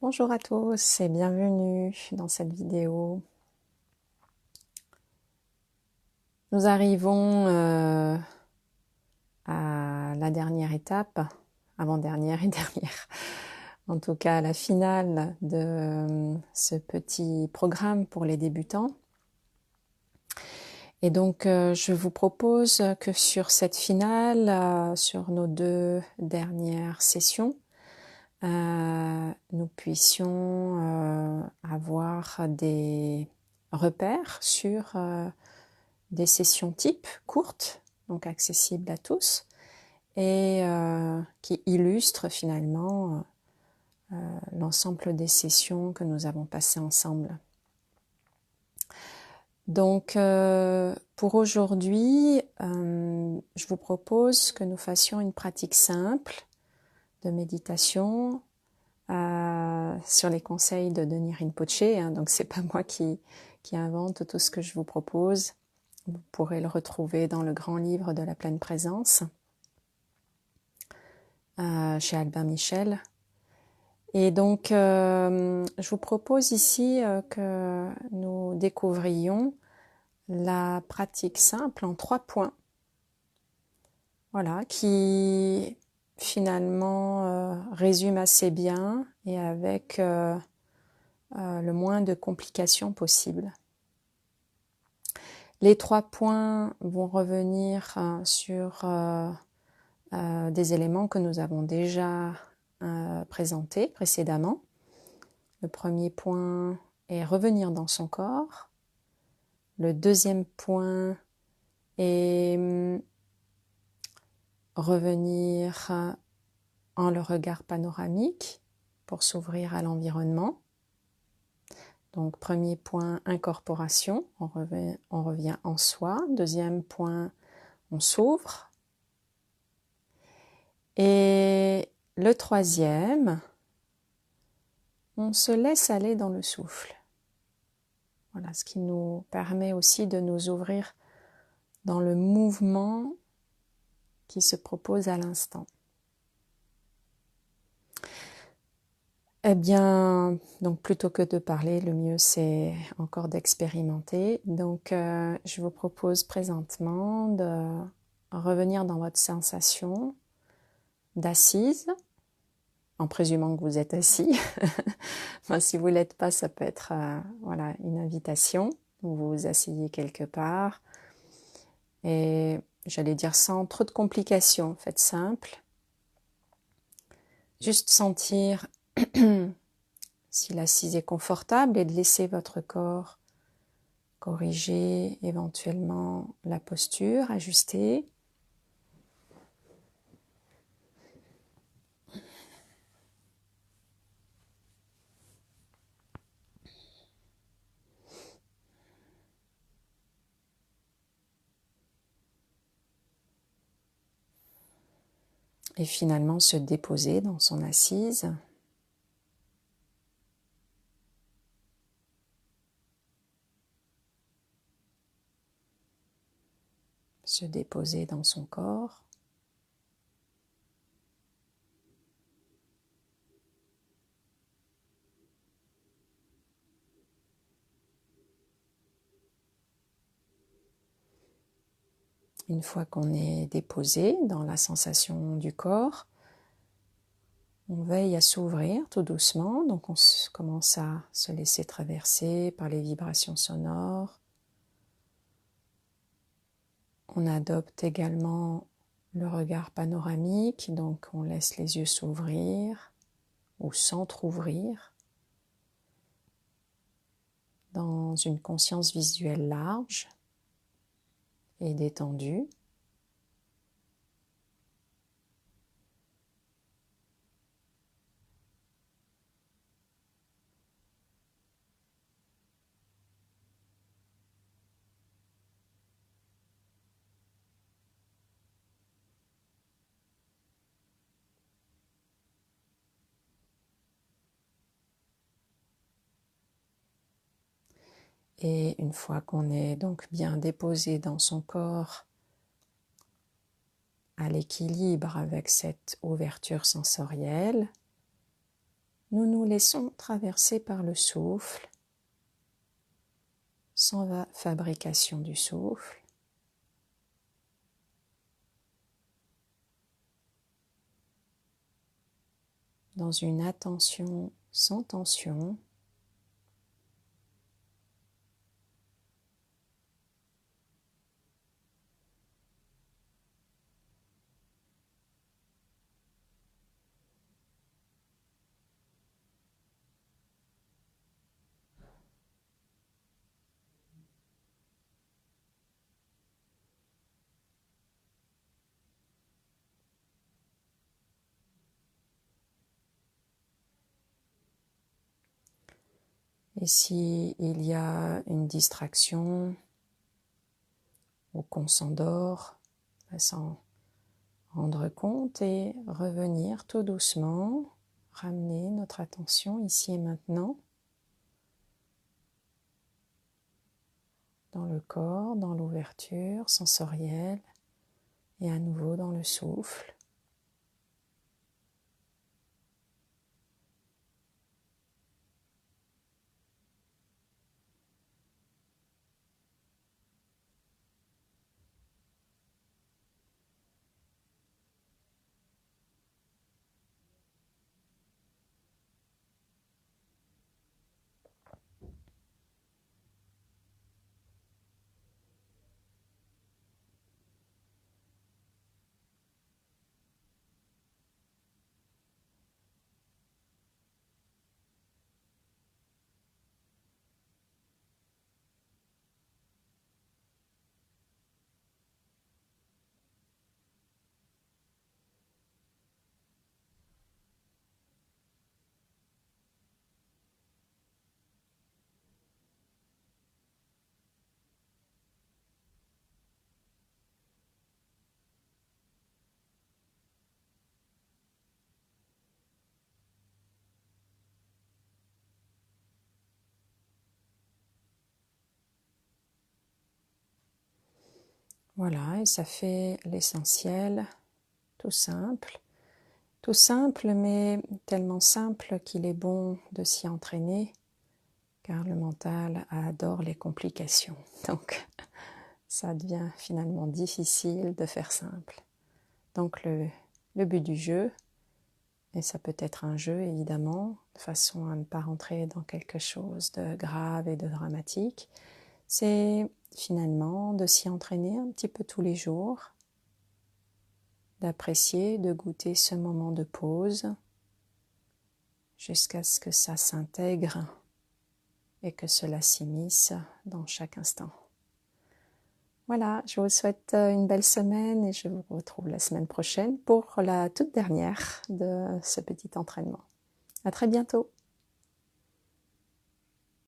Bonjour à tous et bienvenue dans cette vidéo. Nous arrivons à la dernière étape, avant-dernière et dernière, en tout cas à la finale de ce petit programme pour les débutants. Et donc je vous propose que sur cette finale, sur nos 2 dernières sessions, nous puissions avoir des repères sur des sessions types courtes, donc accessibles à tous, et qui illustrent finalement l'ensemble des sessions que nous avons passées ensemble. Donc pour aujourd'hui, je vous propose que nous fassions une pratique simple de méditation sur les conseils de Denis Rinpoche, donc c'est pas moi qui invente tout ce que je vous propose. Vous pourrez le retrouver dans le grand livre de la pleine présence chez Albin Michel. Et donc je vous propose ici que nous découvrions la pratique simple en 3 points, voilà, qui finalement résume assez bien et avec le moins de complications possible. Les 3 points vont revenir sur des éléments que nous avons déjà présentés précédemment. Le premier point est revenir dans son corps. Le deuxième point est revenir en le regard panoramique pour s'ouvrir à l'environnement. Donc, premier point, incorporation, on revient en soi. Deuxième point, on s'ouvre. Et le troisième, on se laisse aller dans le souffle. Voilà, ce qui nous permet aussi de nous ouvrir dans le mouvement qui se propose à l'instant. Eh bien, donc plutôt que de parler, le mieux c'est encore d'expérimenter. Donc, je vous propose présentement de revenir dans votre sensation d'assise, en présumant que vous êtes assis. Enfin, si vous ne l'êtes pas, ça peut être voilà, une invitation. Vous vous asseyez quelque part et j'allais dire sans trop de complications, faites simple. Juste sentir si l'assise est confortable et de laisser votre corps corriger éventuellement la posture, ajuster. Et finalement se déposer dans son assise. Se déposer dans son corps. Une fois qu'on est déposé dans la sensation du corps, on veille à s'ouvrir tout doucement, donc on commence à se laisser traverser par les vibrations sonores. On adopte également le regard panoramique, donc on laisse les yeux s'ouvrir ou s'entrouvrir dans une conscience visuelle large et détendue. Et une fois qu'on est donc bien déposé dans son corps, à l'équilibre avec cette ouverture sensorielle, nous nous laissons traverser par le souffle, sans fabrication du souffle. Dans une attention sans tension. Et si il y a une distraction ou qu'on s'endort, s'en rendre compte et revenir tout doucement, ramener notre attention ici et maintenant, dans le corps, dans l'ouverture sensorielle et à nouveau dans le souffle. Voilà, et ça fait l'essentiel, tout simple mais tellement simple qu'il est bon de s'y entraîner, car le mental adore les complications. Donc, ça devient finalement difficile de faire simple. Donc, le but du jeu, et ça peut être un jeu évidemment, de façon à ne pas rentrer dans quelque chose de grave et de dramatique, c'est finalement de s'y entraîner un petit peu tous les jours, d'apprécier, de goûter ce moment de pause jusqu'à ce que ça s'intègre et que cela s'immisce dans chaque instant. Voilà, je vous souhaite une belle semaine et je vous retrouve la semaine prochaine pour la toute dernière de ce petit entraînement. À très bientôt.